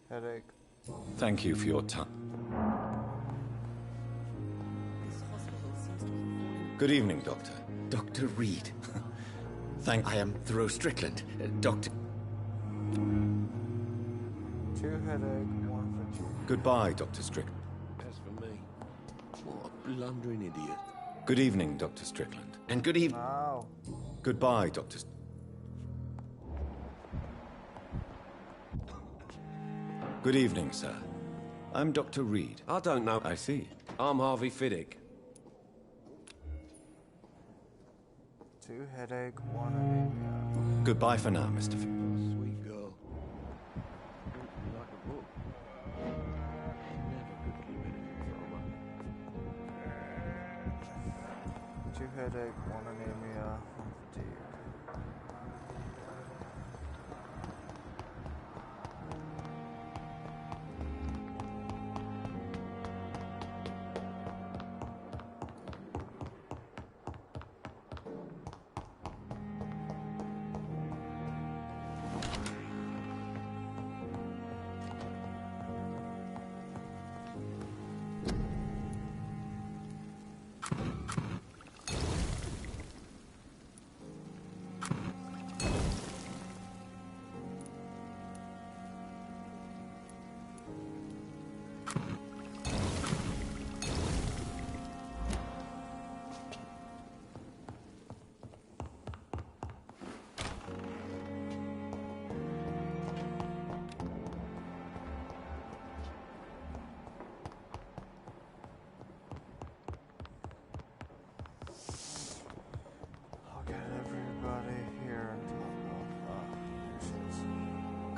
Headache. Thank you for your time. Good evening, Doctor. Dr. Reed. Thank you. I am Thoreau Strickland. Doctor... 2 headache, 1 fatigue. Goodbye, Dr. Strickland. As for me, what a blundering idiot. Good evening, Dr. Strickland. And good evening. Wow. Goodbye, Dr. Good evening, sir. I'm Dr. Reed. I don't know. I see. I'm Harvey Fiddick. 2 headache, 1 anemia. Goodbye for now, Mr. Sweet girl. Like a book. Never could keep anything from her. headache, one anemia, one fatigue.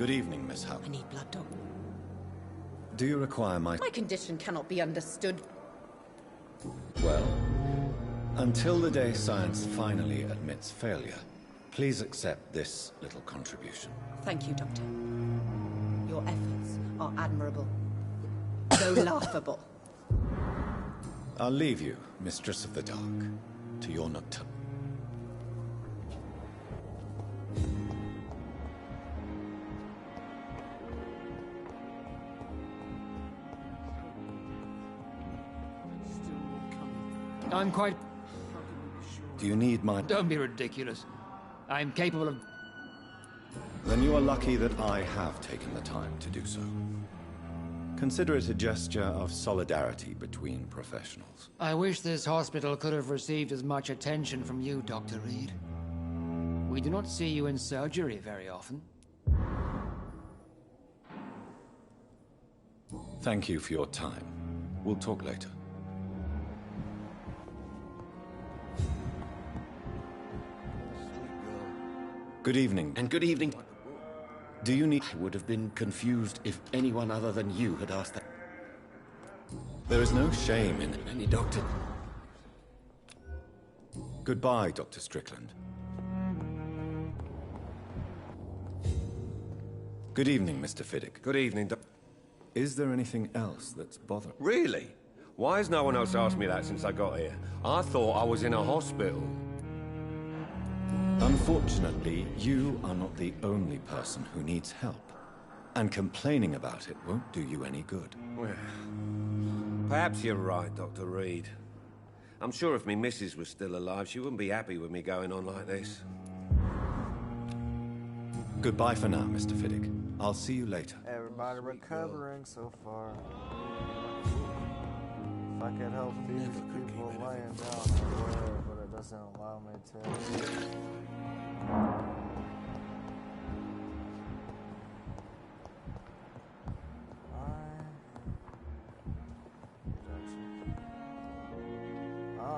Good evening, Miss Houghton. I need blood, Doc. Do you require my... My condition cannot be understood. Well, until the day science finally admits failure, please accept this little contribution. Thank you, Doctor. Your efforts are admirable, though laughable. I'll leave you, Mistress of the Dark, to your nocturne. I'm quite... Do you need my... Don't be ridiculous. I'm capable of... Then you are lucky that I have taken the time to do so. Consider it a gesture of solidarity between professionals. I wish this hospital could have received as much attention from you, Dr. Reed. We do not see you in surgery very often. Thank you for your time. We'll talk later. Good evening. And good evening. Do you need... I would have been confused if anyone other than you had asked that. There is no shame in... Any doctor? Goodbye, Dr. Strickland. Good evening, Mr. Fiddick. Good evening, Is there anything else that's bothering... Really? Why has no one else asked me that since I got here? I thought I was in a hospital. Unfortunately, you are not the only person who needs help. And complaining about it won't do you any good. Well, perhaps you're right, Dr. Reed. I'm sure if me missus was still alive, she wouldn't be happy with me going on like this. Goodbye for now, Mr. Fiddick. I'll see you later. Everybody recovering so far. If I could help these people laying down, I would, but it doesn't allow me to.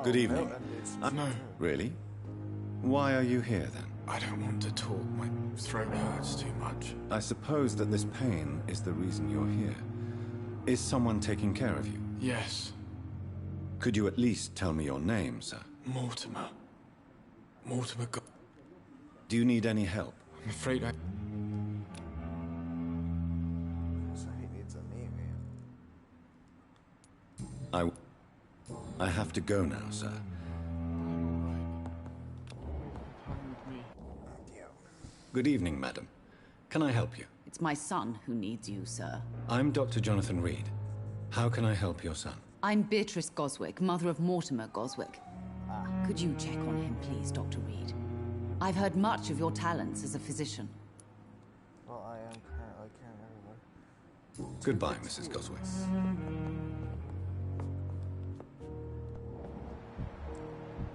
Good evening. Really? Why are you here, then? I don't want to talk. My throat hurts too much. I suppose that this pain is the reason you're here. Is someone taking care of you? Yes. Could you at least tell me your name, sir? Mortimer. Mortimer Do you need any help? I'm afraid I... So he needs anemia. I have to go now, sir. Good evening, madam. Can I help you? It's my son who needs you, sir. I'm Dr. Jonathan Reed. How can I help your son? I'm Beatrice Goswick, mother of Mortimer Goswick. Could you check on him, please, Dr. Reed? I've heard much of your talents as a physician. Well, I am currently caring everywhere. Goodbye, Mrs. Goswick.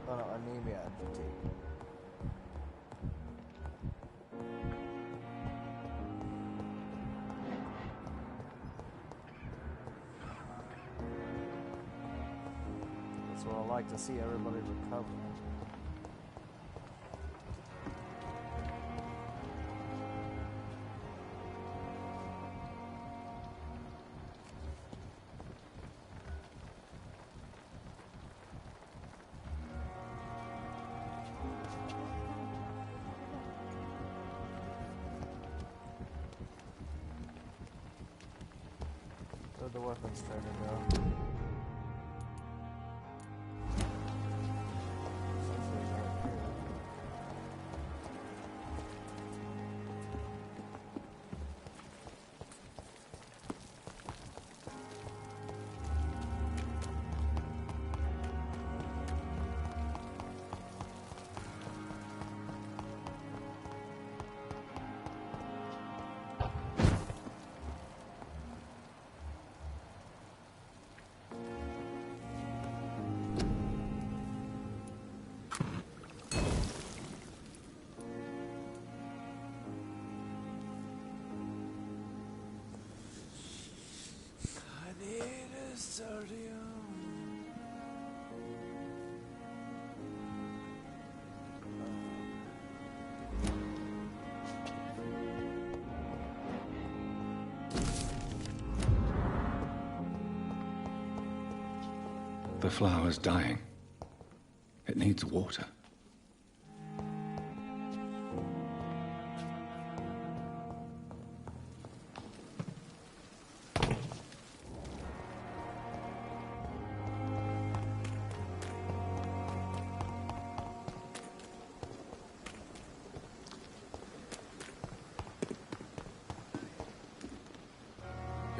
Oh no, anemia and fatigue. That's what I like to see, everybody recover. Where'd the weapons trader go? Sensors right here. I need a sodium. The flower's dying. It needs water.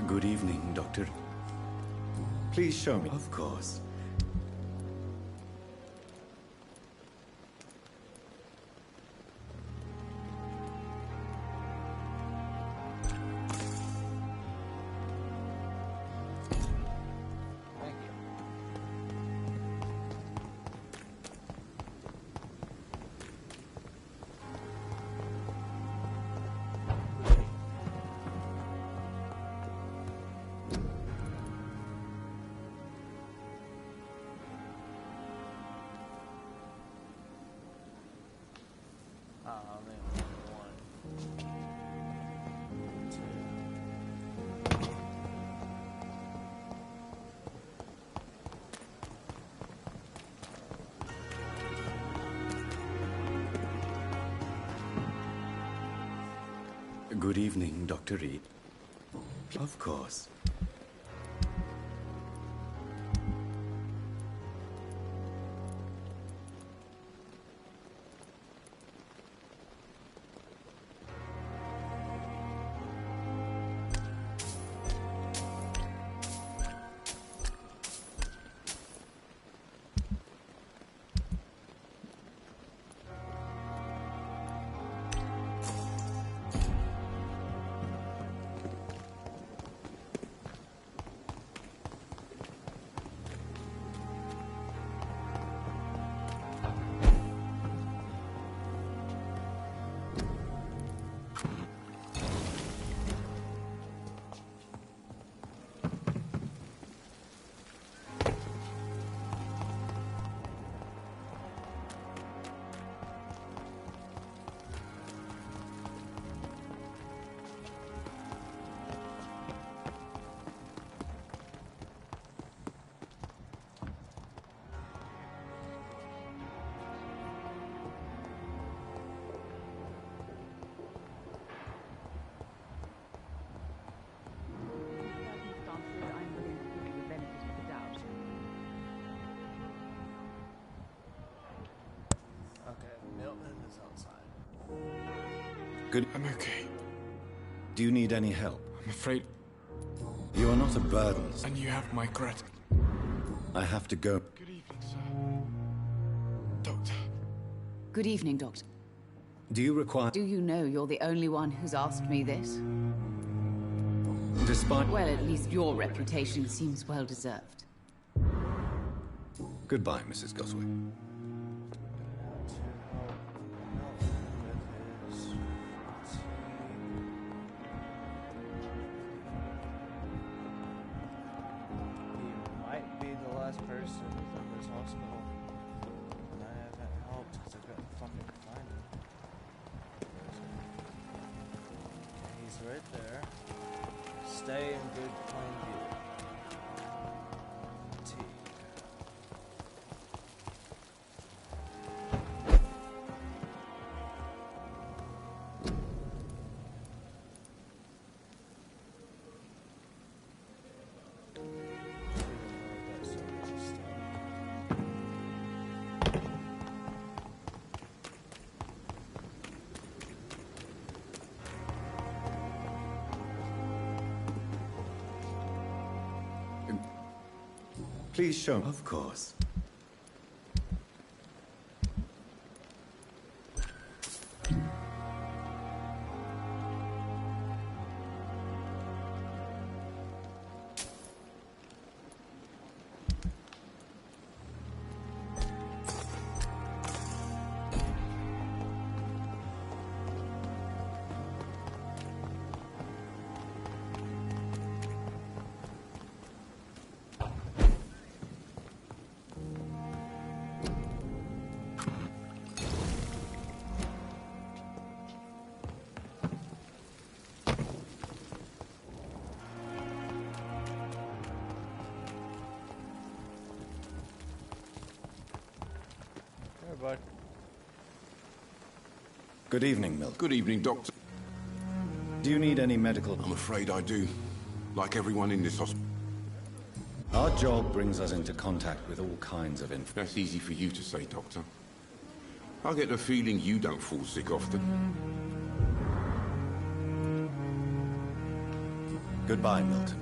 Good evening, Doctor. Please show me. Of course. Good evening, Dr. Reed. Of course. Good. I'm okay. Do you need any help? I'm afraid. You are not a burden. And you have my gratitude. I have to go. Good evening, sir. Doctor. Good evening, Doctor. Do you require... Do you know you're the only one who's asked me this? Despite... Well, at least your reputation seems well deserved. Goodbye, Mrs. Goswick. Person in this hospital, and I haven't helped because I couldn't fucking find him. Okay, he's right there. Stay in good plain view. Please show me. Of course. Bud. Good evening, Milton. Good evening, Doctor. Do you need any medical... I'm afraid I do. Like everyone in this hospital. Our job brings us into contact with all kinds of info. That's easy for you to say, Doctor. I get the feeling you don't fall sick often. Goodbye, Milton.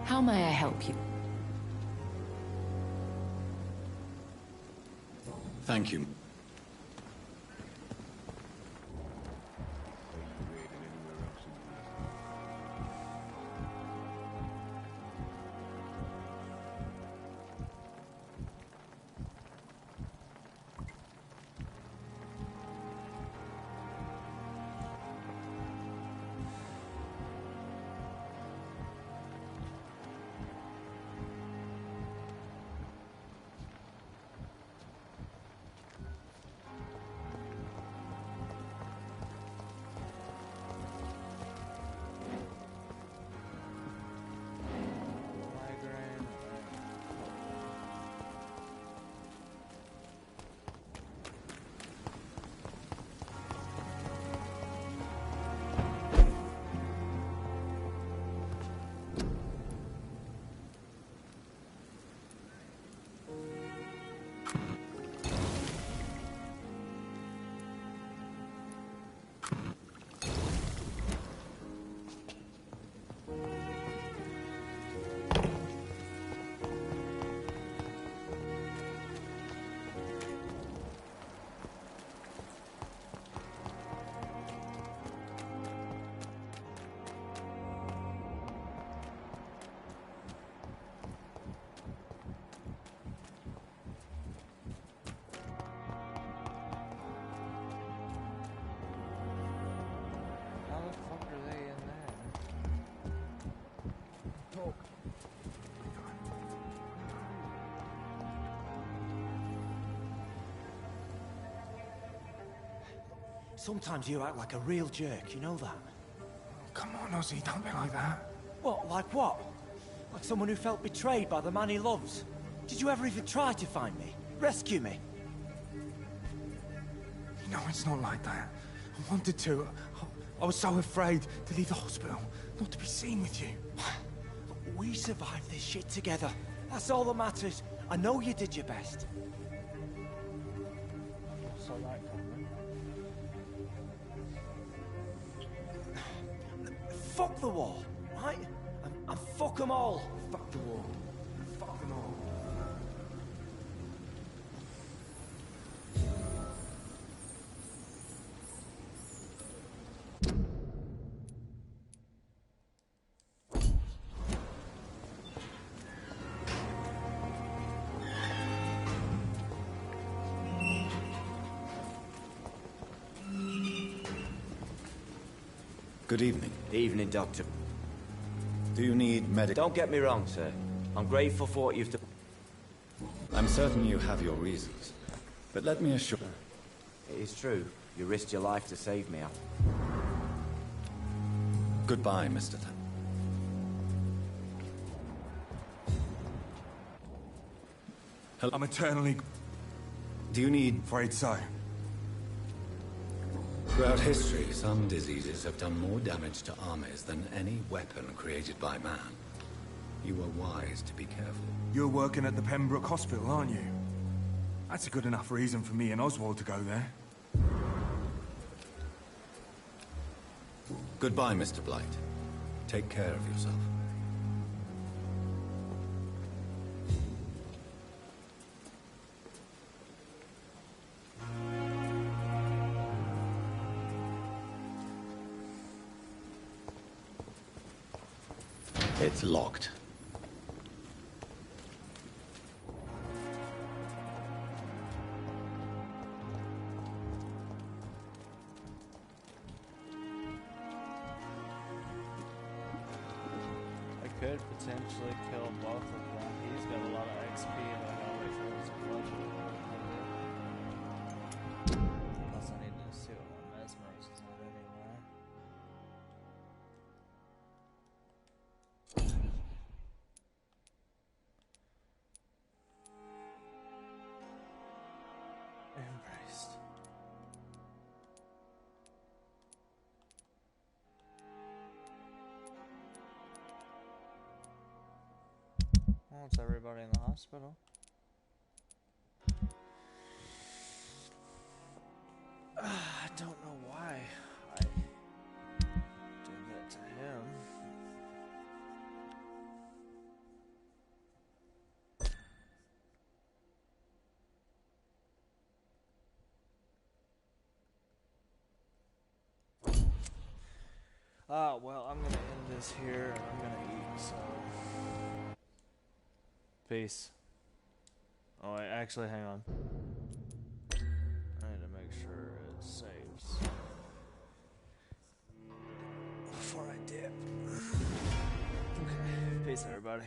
How may I help you? Thank you. Sometimes you act like a real jerk, you know that? Come on, Ozzy, don't be like that. What, like what? Like someone who felt betrayed by the man he loves? Did you ever even try to find me? Rescue me? No, it's not like that. I wanted to. I was so afraid to leave the hospital, not to be seen with you. We survived this shit together. That's all that matters. I know you did your best. So that coming. Fuck the wall, right? And fuck them all. Fuck the wall. Fuck them all. Good evening. Evening, Doctor. Do you need medical... Don't get me wrong, sir. I'm grateful for what you've done. I'm certain you have your reasons, but let me assure... It is true. You risked your life to save me. Goodbye, Mr. Tan. Hello? I'm eternally... Do you need... Afraid so. Throughout history, some diseases have done more damage to armies than any weapon created by man. You were wise to be careful. You're working at the Pembroke Hospital, aren't you? That's a good enough reason for me and Oswald to go there. Goodbye, Mr. Blight. Take care of yourself. It's locked. I could potentially kill both of them. He's got a lot of XP, but I gotta wait for his blood. Plus, I need to see what my mesmerize is on anyway. Embraced. Well, it's everybody in the hospital. I don't know why I did that to him. Well, I'm gonna end this here and I'm gonna eat, so. Peace. Oh, wait, actually, hang on. I need to make sure it saves before I dip. Okay, peace, everybody.